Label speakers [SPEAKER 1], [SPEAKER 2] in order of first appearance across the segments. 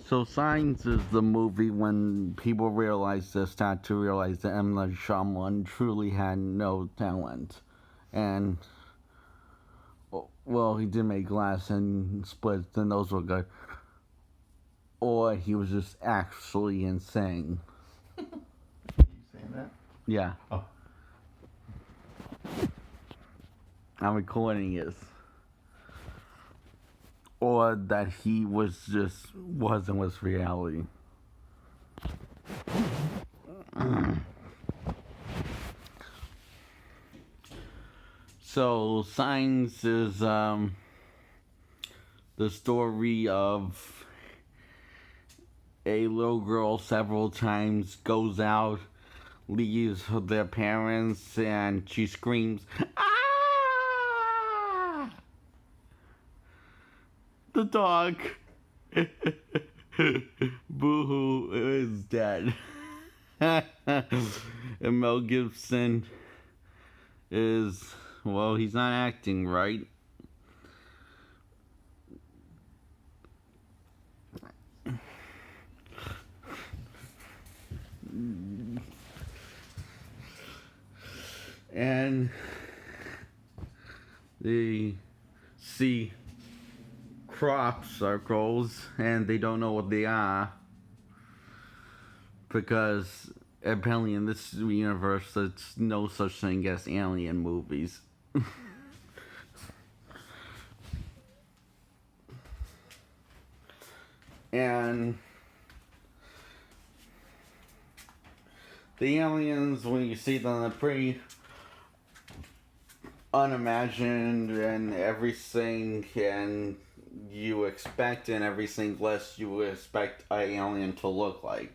[SPEAKER 1] So Signs is the movie when people realized this, start to realize that M. Night Shyamalan truly had no talent. And, well, he did make Glass and Split, and those were good. Or he was just actually insane.
[SPEAKER 2] You saying that?
[SPEAKER 1] Yeah.
[SPEAKER 2] Oh.
[SPEAKER 1] I'm recording this. Or that he was just wasn't with reality. So Signs is the story of a little girl several times goes out, leaves their parents, and she screams, "Ah!" The dog, Boo-hoo, is dead. And Mel Gibson is, well, he's not acting right. And they see crop circles and they don't know what they are, because apparently in this universe there's no such thing as alien movies. And the aliens, when you see them, they're pretty unimagined and everything, and you expect and everything less you would expect an alien to look like.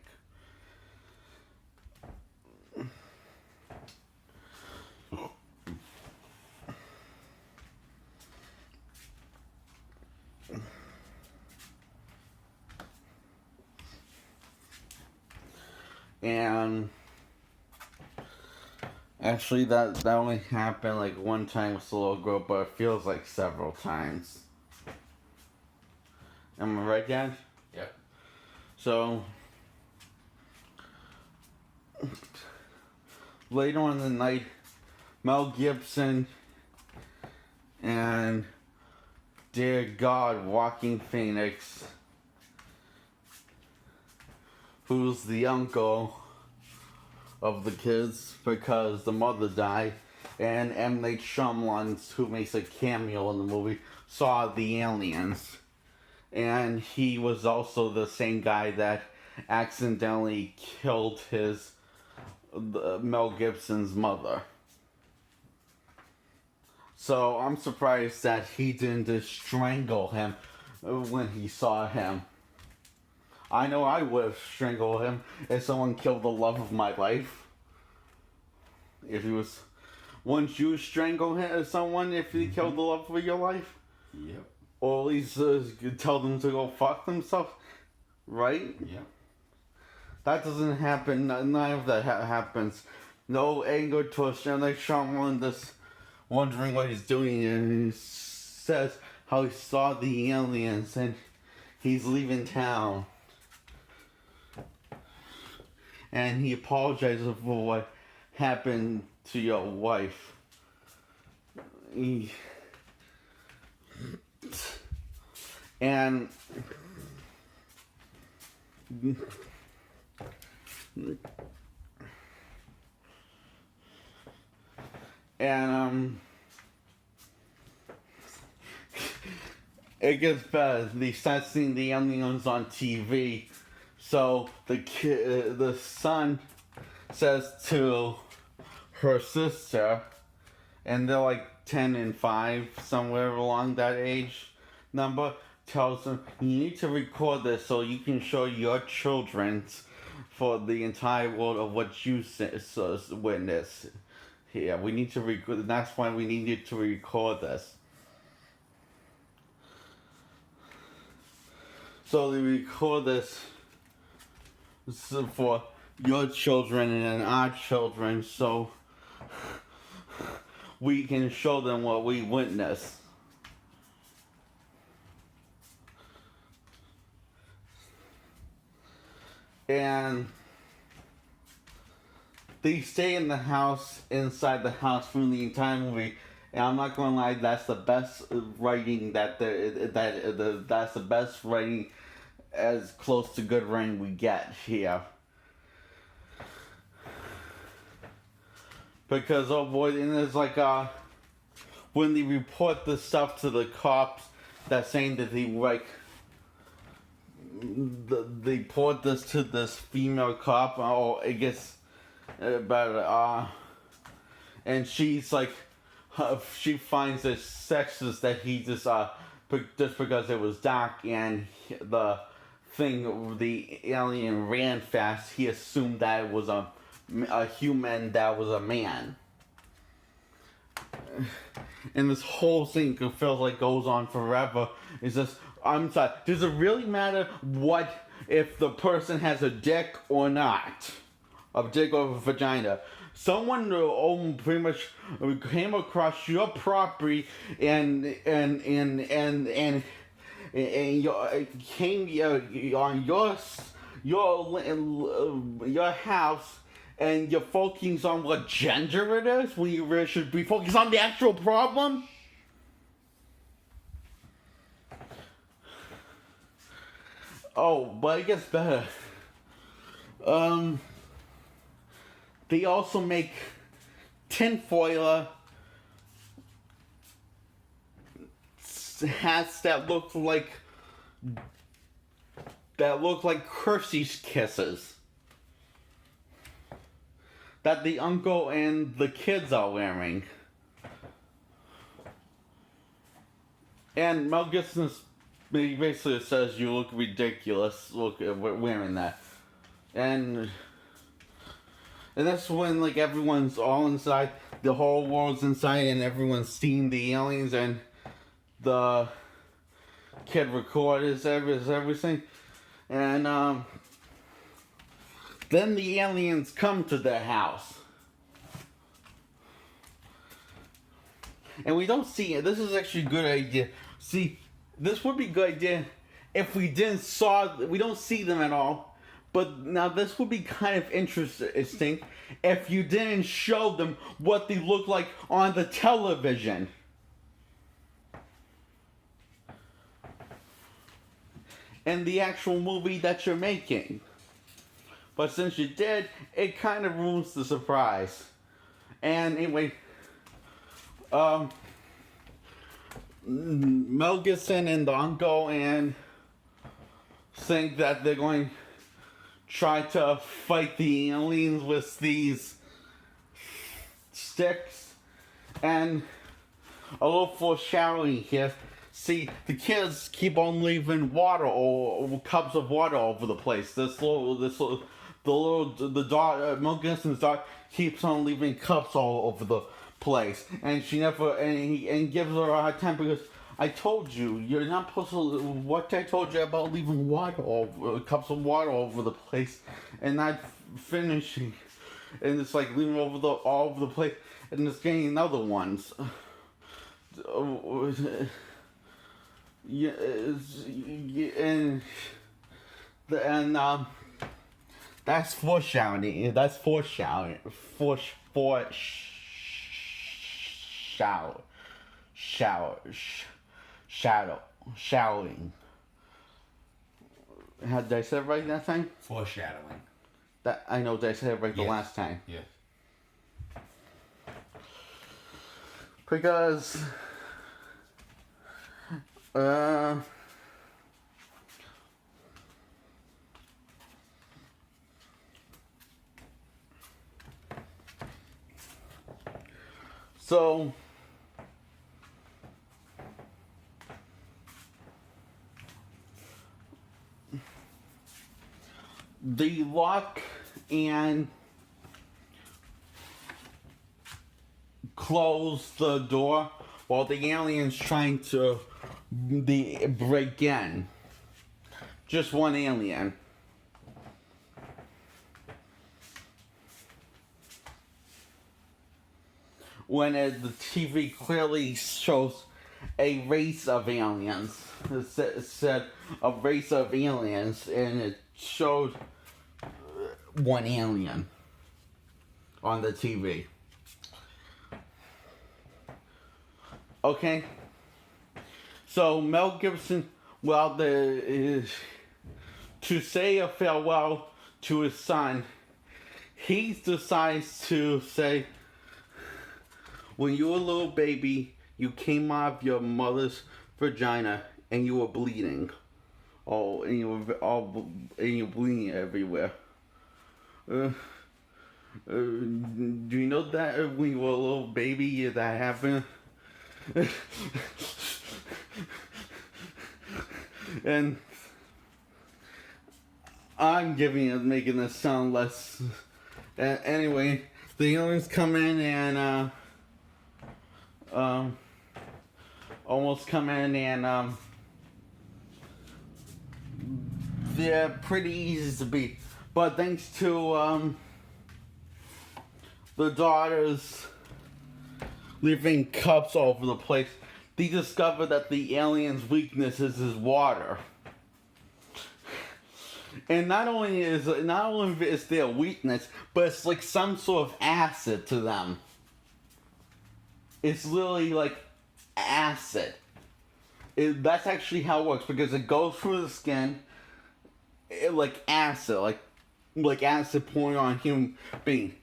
[SPEAKER 1] And actually that only happened like one time with the little girl, but it feels like several times. Am I right, Dad?
[SPEAKER 2] Yep.
[SPEAKER 1] So later on in the night, Mel Gibson and dear God, Joaquin Phoenix, who's the uncle of the kids because the mother died, and M. Night Shyamalan, who makes a cameo in the movie, saw the aliens. And he was also the same guy that accidentally killed Mel Gibson's mother. So I'm surprised that he didn't just strangle him when he saw him. I know I would have strangled him if someone killed the love of my life. If he was... Wouldn't you strangle someone if he killed the love of your life?
[SPEAKER 2] Yep.
[SPEAKER 1] Or at least tell them to go fuck themselves? Right?
[SPEAKER 2] Yep.
[SPEAKER 1] That doesn't happen. None of that happens. No anger towards M. Night Shyamalan, just wondering what he's doing, and he says how he saw the aliens and he's leaving town. And he apologizes for what happened to your wife. And it gets better. They start seeing the aliens on TV. So the son says to her sister, and they're like 10 and 5, somewhere along that age number, tells them, you need to record this so you can show your children for the entire world of what you witnessed here. We need to record, that's why we needed to record this. So they record this for your children and our children, so we can show them what we witnessed. and they stay in the house, inside the house, from the entire movie. And I'm not gonna lie, that's the best writing that's the best writing, as close to good writing we get here. Because oh boy, and it's like when they report the stuff to the cops, that's saying that they report this to this female cop, or I guess, and she's like, she finds it sexist that he just because it was dark and the alien ran fast, he assumed that it was a human that was a man. And this whole thing feels like goes on forever. It's just, I'm sorry, does it really matter what if the person has a dick or not? A dick or a vagina? Someone pretty much came across your property and came on your house, and you're focusing on what gender it is when you really should be focused on the actual problem? Oh, but it gets better. They also make tinfoil hats that look like Hershey's Kisses that the uncle and the kids are wearing. And Mel Gibson basically says you look ridiculous wearing that. And that's when like everyone's all inside, the whole world's inside, and everyone's seeing the aliens, and the kid records everything. And then the aliens come to their house. And we don't see it. This is actually a good idea. See, this would be a good idea if we don't see them at all. But now this would be kind of interesting if you didn't show them what they look like on the television. In the actual movie that you're making. But since you did, it kind of ruins the surprise. And anyway, Mel Gibson and the uncle and think that they're going try to fight the aliens with these sticks. And a little foreshadowing here. See, the kids keep on leaving water or cups of water all over the place. The Mel Gibson's daughter keeps on leaving cups all over the place, and she never and gives her a hard time because I told you, you're not supposed to. What I told you about leaving cups of water all over the place, and not finishing, and it's like leaving all over the place, and it's getting other ones. And that's foreshadowing. That's foreshadowing. Shadowing. Did I say it right that time?
[SPEAKER 3] Foreshadowing.
[SPEAKER 1] That I know. Did I say it right the
[SPEAKER 3] Yes.
[SPEAKER 1] last time?
[SPEAKER 3] Yes.
[SPEAKER 1] Because so they lock and close the door while the alien's trying to break in. Just one alien. When the TV clearly shows a race of aliens. It said a race of aliens, and it showed one alien on the TV. Okay? So Mel Gibson, well, to say a farewell to his son, he decides to say, when you were a little baby, you came out of your mother's vagina and you were bleeding. Oh, and you were bleeding everywhere. Do you know that when you were a little baby that happened? And I'm making this sound less. Anyway, the aliens come in and almost come in and they're pretty easy to beat, but thanks to the daughters leaving cups all over the place, they discover that the alien's weakness is his water. And not only is their weakness, but it's like some sort of acid to them. It's literally like acid. That's actually how it works, because it goes through the skin, like acid, like acid pouring on a human being.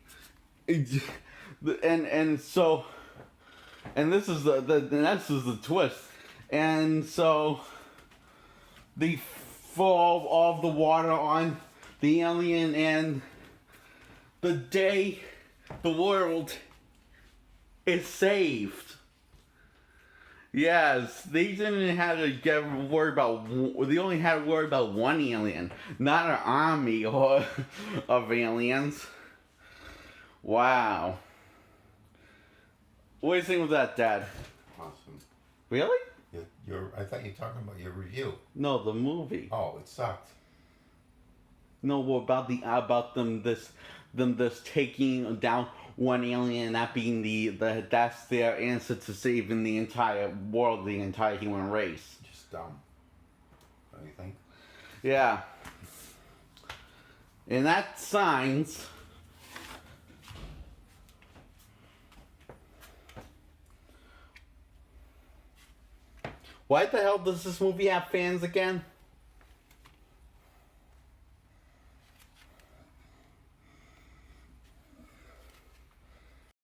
[SPEAKER 1] And so, and this is the twist. And so, they fall all of the water on the alien, and the day the world is saved. Yes, they didn't have to worry about. They only had to worry about one alien, not an army of aliens. Wow. What do you think of that, Dad?
[SPEAKER 2] Awesome.
[SPEAKER 1] Really?
[SPEAKER 2] I thought you were talking about your review.
[SPEAKER 1] No, the movie.
[SPEAKER 2] Oh, it sucked.
[SPEAKER 1] No, well, about them taking down one alien, and that being that's their answer to saving the entire world, the entire human race.
[SPEAKER 2] Just dumb. Don't you think?
[SPEAKER 1] Yeah. And that signs. Why the hell does this movie have fans again?